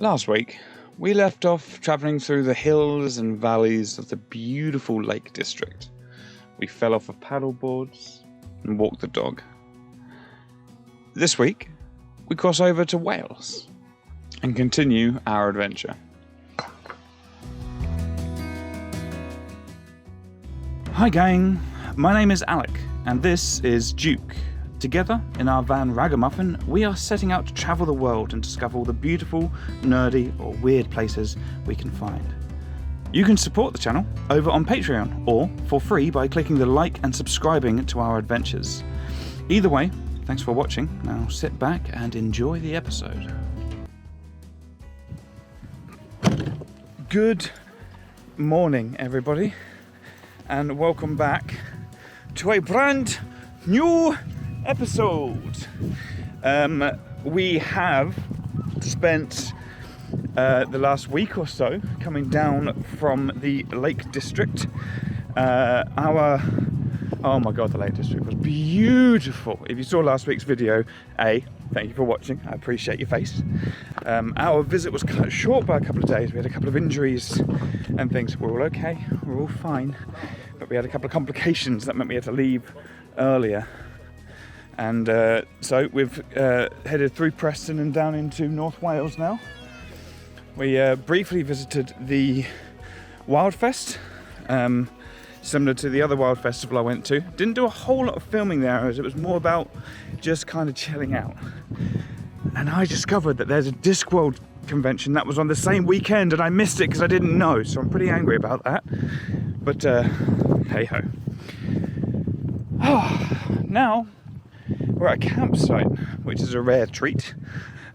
Last week, we left off travelling through the hills and valleys of the beautiful Lake District. We fell off of paddle boards and walked the dog. This week, we cross over to Wales and continue our adventure. Hi gang, my name is Alec and this is Duke. Together, in our van Ragamuffin, we are setting out to travel the world and discover all the beautiful, nerdy, or weird places we can find. You can support the channel over on Patreon, or for free by clicking the like and subscribing to our adventures. Either way, thanks for watching. Now sit back and enjoy the episode. Good morning, everybody, and welcome back to a brand new episode. We have spent the last week or so coming down from the Lake District. Oh my god, the Lake District was beautiful. If you saw last week's video, thank you for watching, I appreciate your face. Our visit was cut short by a couple of days. We had a couple of injuries and things. We're all okay, we're all fine, but we had a couple of complications that meant we had to leave earlier. And so we've headed through Preston and down into North Wales now. We briefly visited the Wildfest, similar to the other Wild Festival I went to. Didn't do a whole lot of filming there, as it was more about just kind of chilling out. And I discovered that there's a Discworld convention that was on the same weekend and I missed it because I didn't know, so I'm pretty angry about that. But hey ho. Now we're at a campsite, which is a rare treat.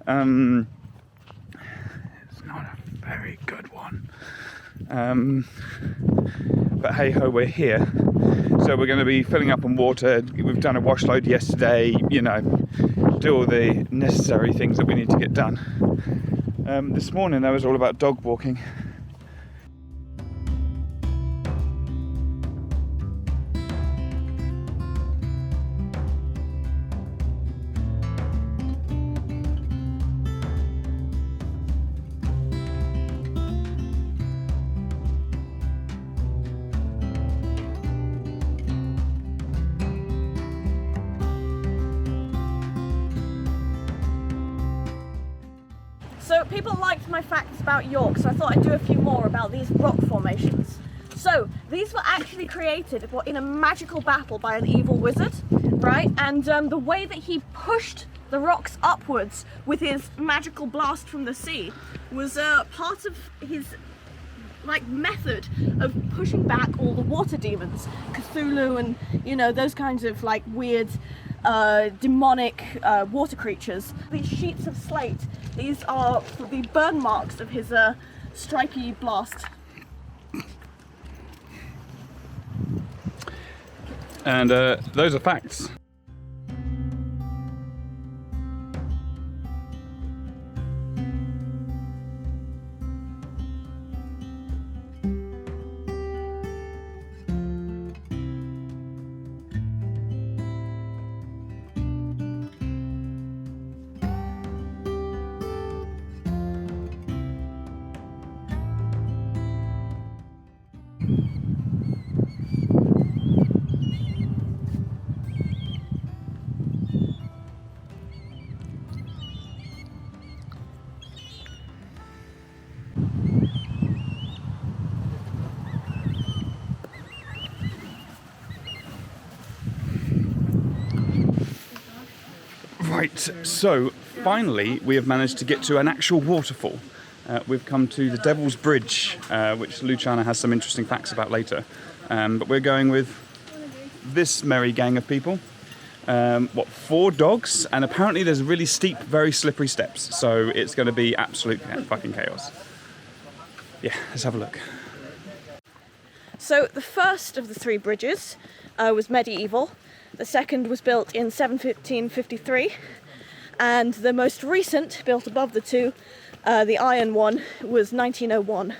It's not a very good one. But hey ho, we're here. So we're going to be filling up on water. We've done a wash load yesterday, you know, do all the necessary things that we need to get done. This morning that was all about dog walking. So people liked my facts about York, so I thought I'd do a few more about these rock formations. So these were actually created in a magical battle by an evil wizard, right? And the way that he pushed the rocks upwards with his magical blast from the sea was part of his method of pushing back all the water demons, Cthulhu and, you know, those kinds of like weird demonic water creatures. These sheets of slate, these are the burn marks of his striky blast. And those are facts. Right, so finally we have managed to get to an actual waterfall. We've come to the Devil's Bridge, which Luciana has some interesting facts about later. But we're going with this merry gang of people. 4 dogs, and apparently there's really steep, very slippery steps. So it's going to be absolute fucking chaos. Yeah, let's have a look. So the first of the 3 bridges was medieval. The second was built in 1753, and the most recent, built above the 2, the iron one, was 1901.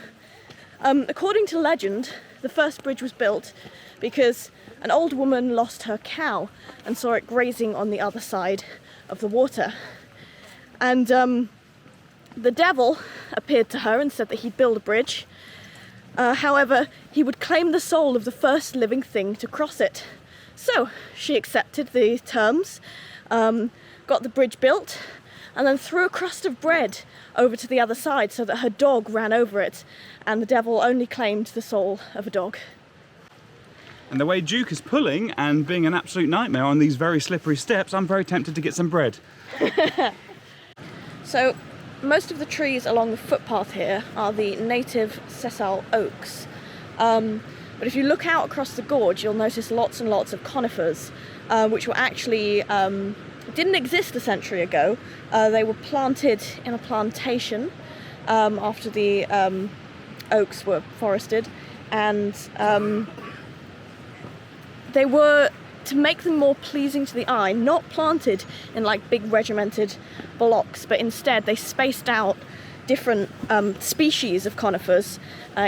According to legend, the first bridge was built because an old woman lost her cow and saw it grazing on the other side of the water. And the devil appeared to her and said that he'd build a bridge. However, he would claim the soul of the first living thing to cross it. So she accepted the terms, got the bridge built, and then threw a crust of bread over to the other side so that her dog ran over it, and the devil only claimed the soul of a dog. And the way Duke is pulling and being an absolute nightmare on these very slippery steps, I'm very tempted to get some bread. So most of the trees along the footpath here are the native sessile oaks. But if you look out across the gorge, you'll notice lots and lots of conifers, which were actually didn't exist a century ago. They were planted in a plantation after the oaks were forested, and they were, to make them more pleasing to the eye, not planted in like big regimented blocks, but instead they spaced out different species of conifers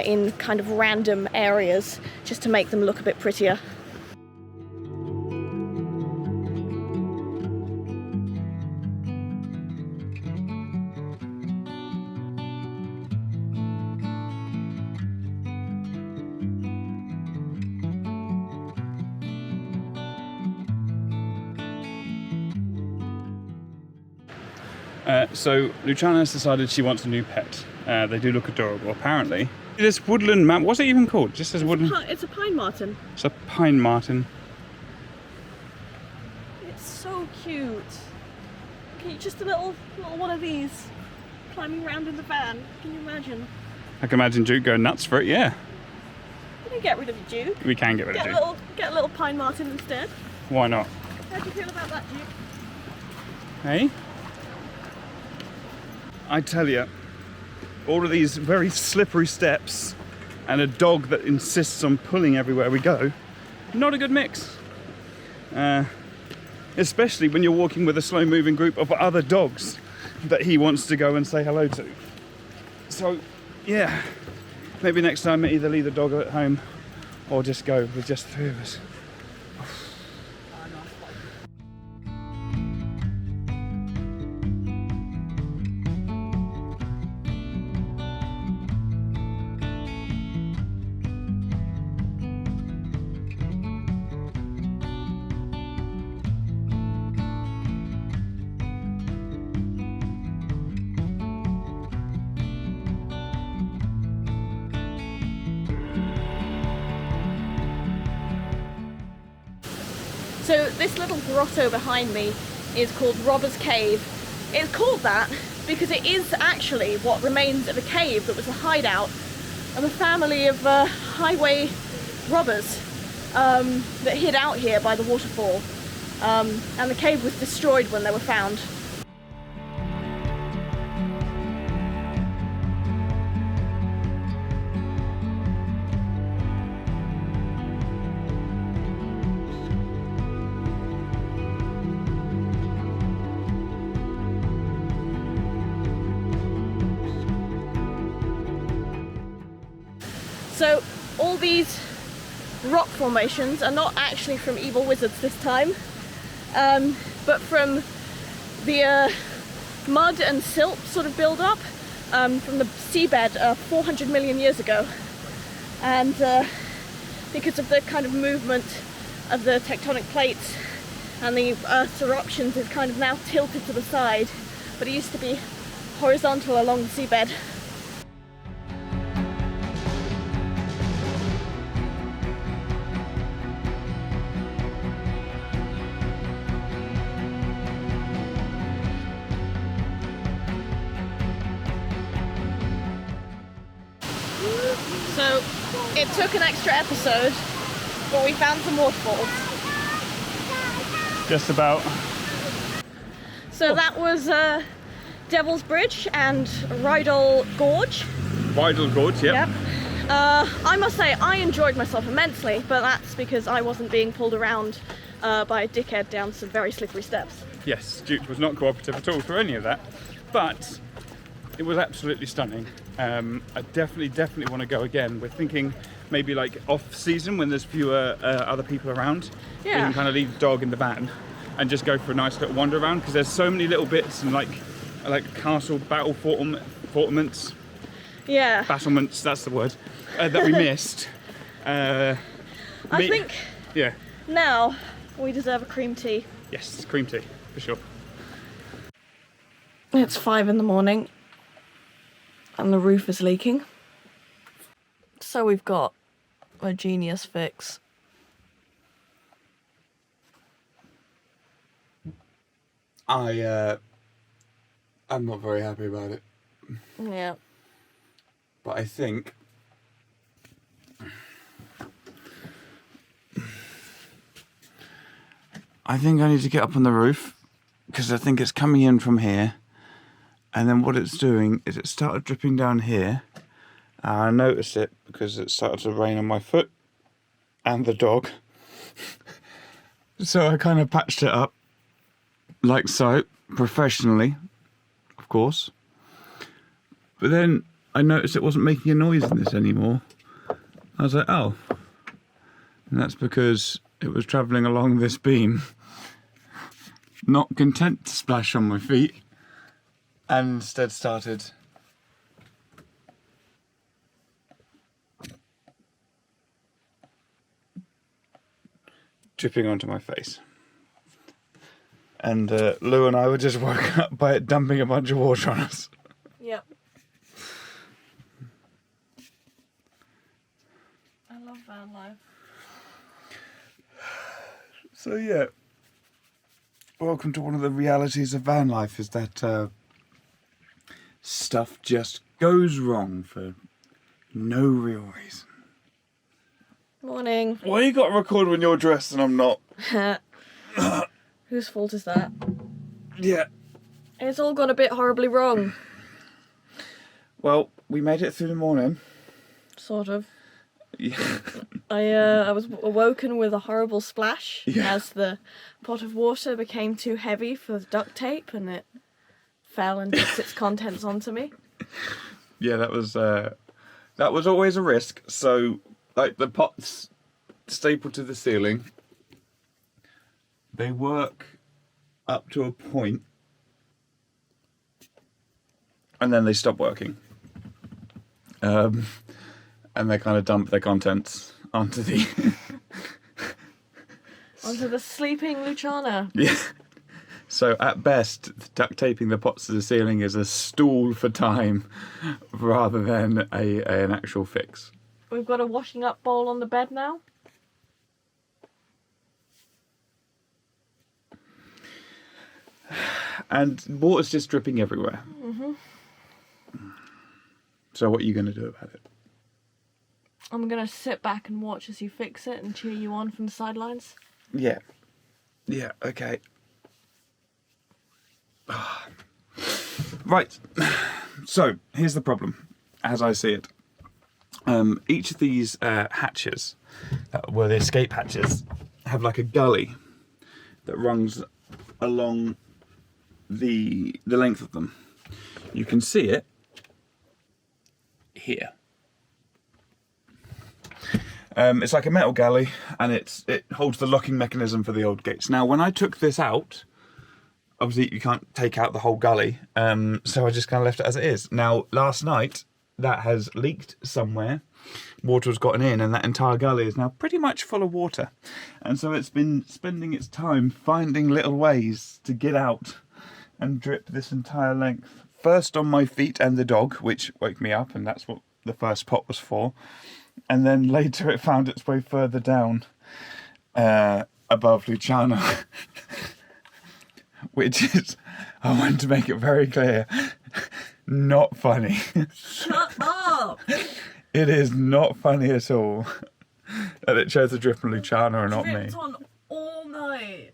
in kind of random areas just to make them look a bit prettier. So Luciana has decided she wants a new pet. They do look adorable, apparently. This woodland map, what's it even called? Just as woodland? It's a pine marten. It's a pine marten. It's so cute. Okay, just a little one of these climbing around in the van. Can you imagine? I can imagine Duke going nuts for it, yeah. We can get rid of you, Duke. We can get rid of Duke. Get a little pine marten instead. Why not? How do you feel about that, Duke? Hey? I tell you, all of these very slippery steps and a dog that insists on pulling everywhere we go, not a good mix. Especially when you're walking with a slow-moving group of other dogs that he wants to go and say hello to. So, yeah, maybe next time I either leave the dog at home or just go with just the three of us. So this little grotto behind me is called Robber's Cave. It's called that because it is actually what remains of a cave that was a hideout of a family of highway robbers that hid out here by the waterfall. And the cave was destroyed when they were found. So all these rock formations are not actually from evil wizards this time, but from the mud and silt sort of build up from the seabed 400 million years ago. And because of the kind of movement of the tectonic plates and the Earth's eruptions, it's kind of now tilted to the side, but it used to be horizontal along the seabed. So it took an extra episode, but we found some waterfalls. Just about. So that was Devil's Bridge and Rydal Gorge. Rydal Gorge, yep. I must say I enjoyed myself immensely, but that's because I wasn't being pulled around by a dickhead down some very slippery steps. Yes, Duke was not cooperative at all for any of that, but it was absolutely stunning. I definitely want to go again. We're thinking maybe like off season when there's fewer other people around. Yeah. We can kind of leave the dog in the van and just go for a nice little wander around, because there's so many little bits and like like castle battle fortiments, Yeah. battlements, that's the word, that we missed. I think Yeah. now we deserve a cream tea. Yes, cream tea, for sure. It's 5 in the morning and the roof is leaking. So we've got a genius fix. I'm not very happy about it. Yeah. But I think I need to get up on the roof because I think it's coming in from here, and then what it's doing is it started dripping down here. I noticed it because it started to rain on my foot and the dog. So I kind of patched it up like so, professionally, of course. But then I noticed it wasn't making a noise in this anymore. I was like, oh. And that's because it was travelling along this beam, not content to splash on my feet, and instead started dripping onto my face. And Lou and I were just woken up by it dumping a bunch of water on us. Yep. I love Vanlife. So yeah, welcome to one of the realities of van life, is that stuff just goes wrong for no real reason. Morning. Why you got to record when you're dressed and I'm not? Whose fault is that? Yeah. It's all gone a bit horribly wrong. Well, we made it through the morning. Sort of. Yeah. I was awoken with a horrible splash Yeah. as the pot of water became too heavy for the duct tape and it fell and dumped its contents onto me. Yeah, that was always a risk. So, like, the pots stapled to the ceiling, they work up to a point, and then they stop working. And they kind of dump their contents onto the Onto the sleeping Luciana. yeah. So at best, duct taping the pots to the ceiling is a stall for time, rather than an actual fix. We've got a washing up bowl on the bed now. And water's just dripping everywhere. Mm-hmm. So what are you going to do about it? I'm gonna sit back and watch as you fix it and cheer you on from the sidelines. Yeah. Yeah, okay. Right. So, here's the problem, as I see it. Each of these hatches, the escape hatches, have like a gully that runs along the length of them. You can see it here. It's like a metal galley, and it holds the locking mechanism for the old gates. Now, when I took this out, obviously you can't take out the whole gully, so I just kind of left it as it is. Now, last night, that has leaked somewhere. Water has gotten in, and that entire gully is now pretty much full of water. And so it's been spending its time finding little ways to get out and drip this entire length. First on my feet and the dog, which woke me up, and that's what the first pot was for. And then later it found its way further down, above Luciana. Which is, I want to make it very clear, not funny. Shut up! It is not funny at all that it chose to drip on Luciana and not me. Dripped on all night.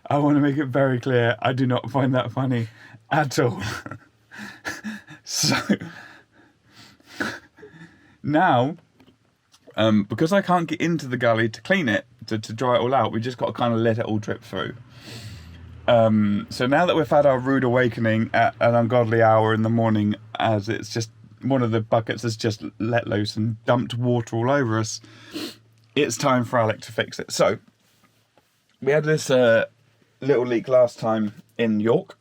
I want to make it very clear, I do not find that funny at all. So, now, because I can't get into the gully to clean it, to dry it all out, we just got to kind of let it all drip through. So now that we've had our rude awakening at an ungodly hour in the morning, as it's just one of the buckets has just let loose and dumped water all over us, it's time for Alec to fix it. So we had this little leak last time in York,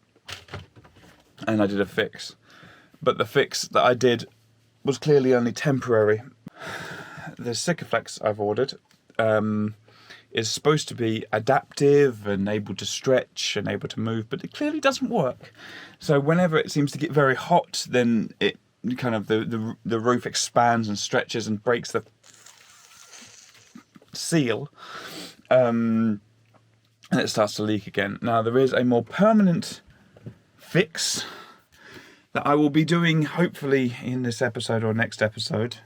and I did a fix. But the fix that I did was clearly only temporary. The Sikaflex I've ordered is supposed to be adaptive and able to stretch and able to move, but it clearly doesn't work. So whenever it seems to get very hot, then it kind of the roof expands and stretches and breaks the seal, and it starts to leak again. Now there is a more permanent fix that I will be doing hopefully in this episode or next episode.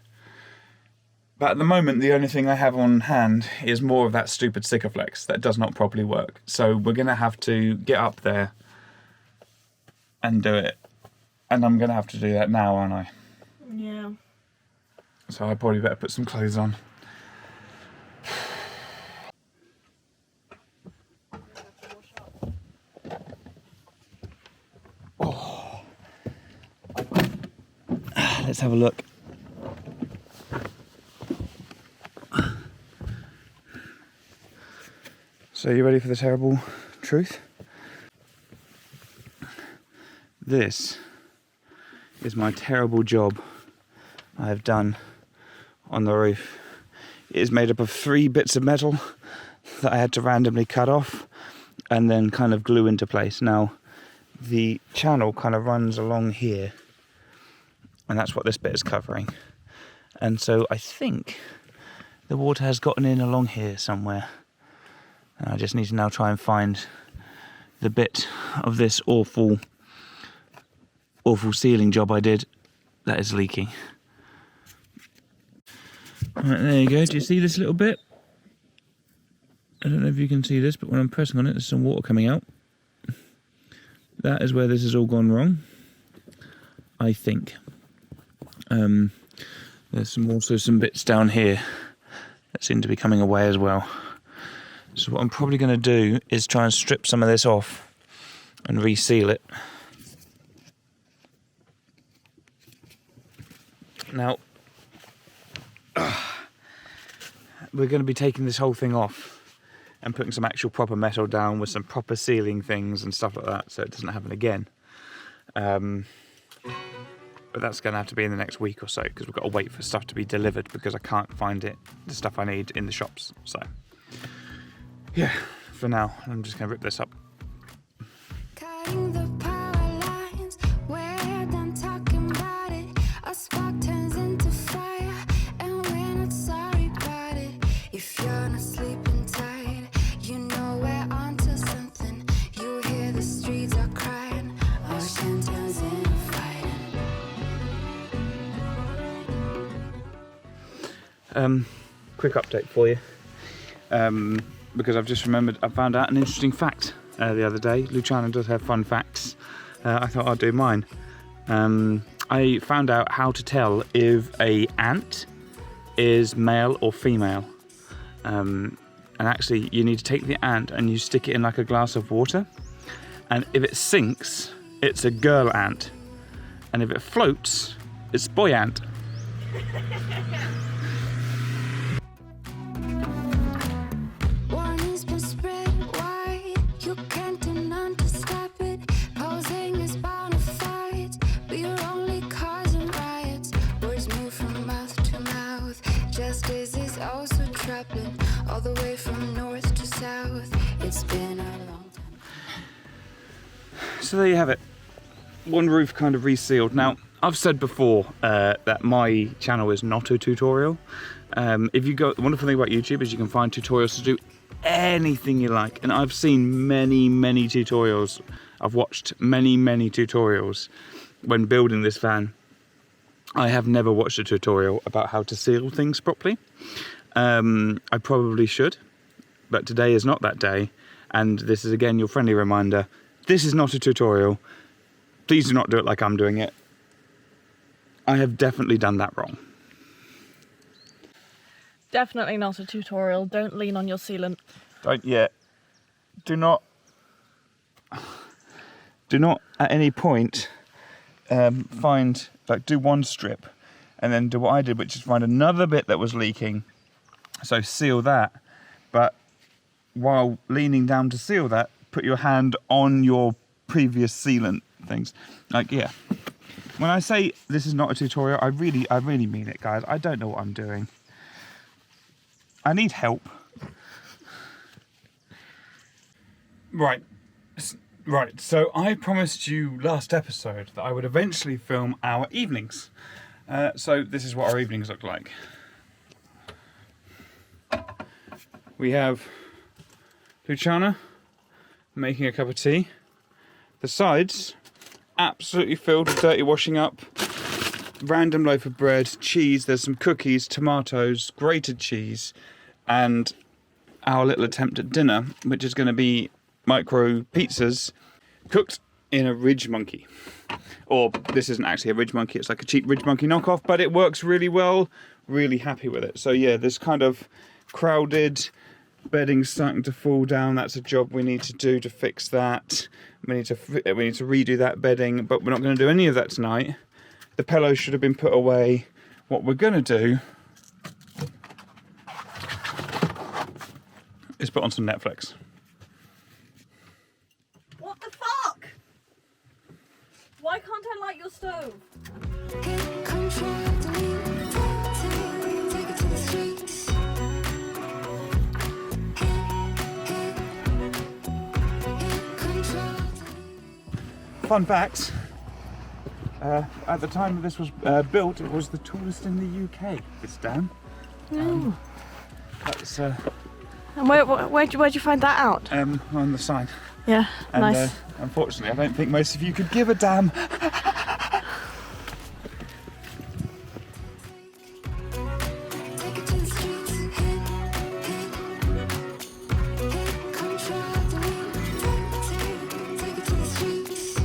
But at the moment, the only thing I have on hand is more of that stupid Sikaflex that does not properly work. So we're going to have to get up there and do it. And I'm going to have to do that now, aren't I? Yeah. So I probably better put some clothes on. Oh. Let's have a look. So you ready for the terrible truth? This is my terrible job I have done on the roof. It is made up of 3 bits of metal that I had to randomly cut off and then kind of glue into place. Now, the channel kind of runs along here, and that's what this bit is covering. And so I think the water has gotten in along here somewhere. And I just need to now try and find the bit of this awful sealing job I did that is leaking. Right, there you go. Do you see this little bit? I don't know if you can see this, but when I'm pressing on it, there's some water coming out. That is where this has all gone wrong, I think. There's also some bits down here that seem to be coming away as well. So what I'm probably going to do is try and strip some of this off and reseal it. Now, we're going to be taking this whole thing off and putting some actual proper metal down with some proper sealing things and stuff like that, so it doesn't happen again. But that's going to have to be in the next week or so, because we've got to wait for stuff to be delivered, because I can't find the stuff I need in the shops. So yeah, for now, I'm just going to rip this up. Cutting the power lines, we're done talking about it. A spark turns into fire, and we're not sorry about it. If you're not sleeping tight, you know we're onto something. You hear the streets are crying, ocean turns into fighting. Quick update for you. Because I've just remembered, I found out an interesting fact the other day. Luciana does have fun facts. I thought I'd do mine. I found out how to tell if a ant is male or female. And actually, you need to take the ant and you stick it in like a glass of water. And if it sinks, it's a girl ant. And if it floats, it's boy ant. All the way from north to south, it's been a long time. So there you have it. One roof kind of resealed. Now, I've said before that my channel is not a tutorial. If you go, the wonderful thing about YouTube is you can find tutorials to do anything you like. And I've seen many, many tutorials. I've watched many, many tutorials when building this van. I have never watched a tutorial about how to seal things properly. I probably should, but today is not that day, and this is again your friendly reminder, this is not a tutorial. Please do not do it like I'm doing it. I have definitely done that wrong. Definitely not a tutorial. Don't lean on your sealant. Don't yet. Do not at any point do one strip and then do what I did, which is find another bit that was leaking. So seal that, but while leaning down to seal that, put your hand on your previous sealant things. Like, yeah. When I say this is not a tutorial, I really mean it, guys. I don't know what I'm doing. I need help. Right. Right, so I promised you last episode that I would eventually film our evenings. So this is what our evenings look like. We have Luciana making a cup of tea. The sides, absolutely filled with dirty washing up. Random loaf of bread, cheese, there's some cookies, tomatoes, grated cheese, and our little attempt at dinner, which is going to be micro pizzas cooked in a Ridge Monkey. Or this isn't actually a Ridge Monkey, it's like a cheap Ridge Monkey knockoff, but it works really well. Really happy with it. So yeah, this kind of crowded bedding's starting to fall down. That's a job we need to do to fix that. We need to redo that bedding, but we're not going to do any of that tonight. The pillows should have been put away. What we're going to do is put on some Netflix. What the fuck? Why can't I light your stove? Hit control, delete, take it to the streets. Hit control, delete. Fun fact, at the time this was built, it was the tallest in the UK, this dam. That's And where'd you find that out? on the sign. Yeah, And nice. unfortunately, I don't think most of you could give a damn. Take it to the streets. Hit control, delete, take it to the streets.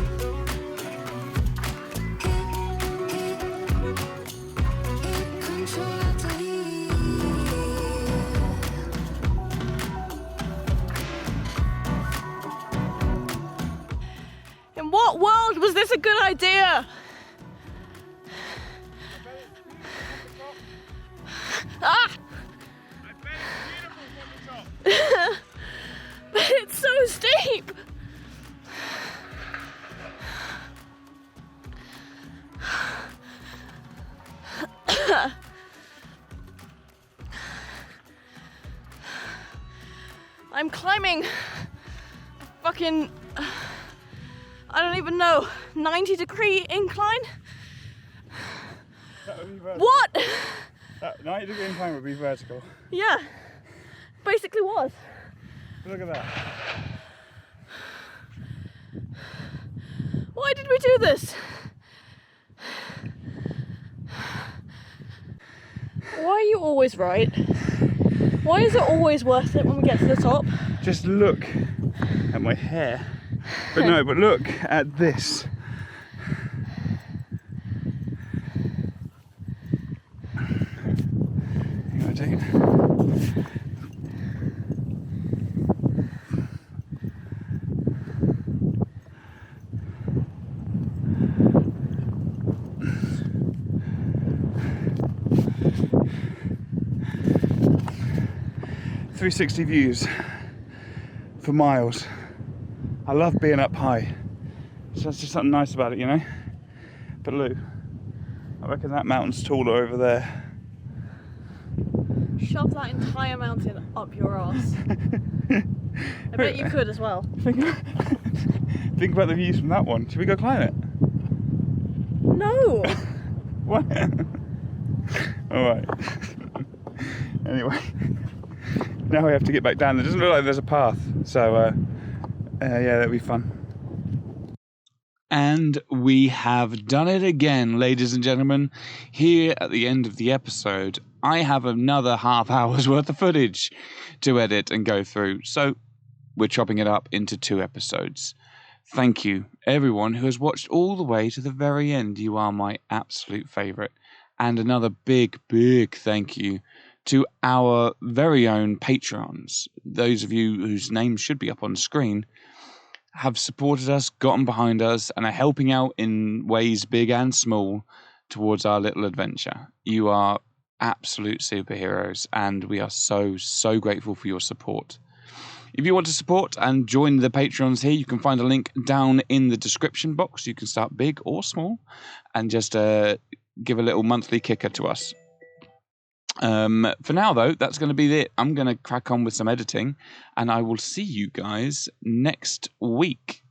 Hit control, delete. In what world was this a good idea? Ah! But it's so steep. I'm climbing fucking, I don't even know, 90-degree incline? That would be vertical. What? That 90-degree incline would be vertical. Yeah, basically was. Look at that. Why did we do this? Why are you always right? Why is it always worth it when we get to the top? Just look at my hair. But no, but look at this. You want to take it? 360 views for miles. I love being up high. So that's just something nice about it, you know? But Lou, I reckon that mountain's taller over there. Shove that entire mountain up your ass. I bet you could as well. Think about the views from that one. Should we go climb it? No! What? Alright. Anyway. Now we have to get back down. It doesn't look like there's a path. So, yeah, that'll be fun. And we have done it again, ladies and gentlemen. Here at the end of the episode, I have another half hour's worth of footage to edit and go through. So we're chopping it up into 2 episodes. Thank you, everyone who has watched all the way to the very end. You are my absolute favourite. And another big, big thank you to our very own patrons. Those of you whose names should be up on screen have supported us, gotten behind us, and are helping out in ways big and small towards our little adventure. You are absolute superheroes, and we are so, so grateful for your support. If you want to support and join the Patreons here, you can find a link down in the description box. You can start big or small and just give a little monthly kicker to us. For now, though, that's going to be it. I'm going to crack on with some editing, and I will see you guys next week.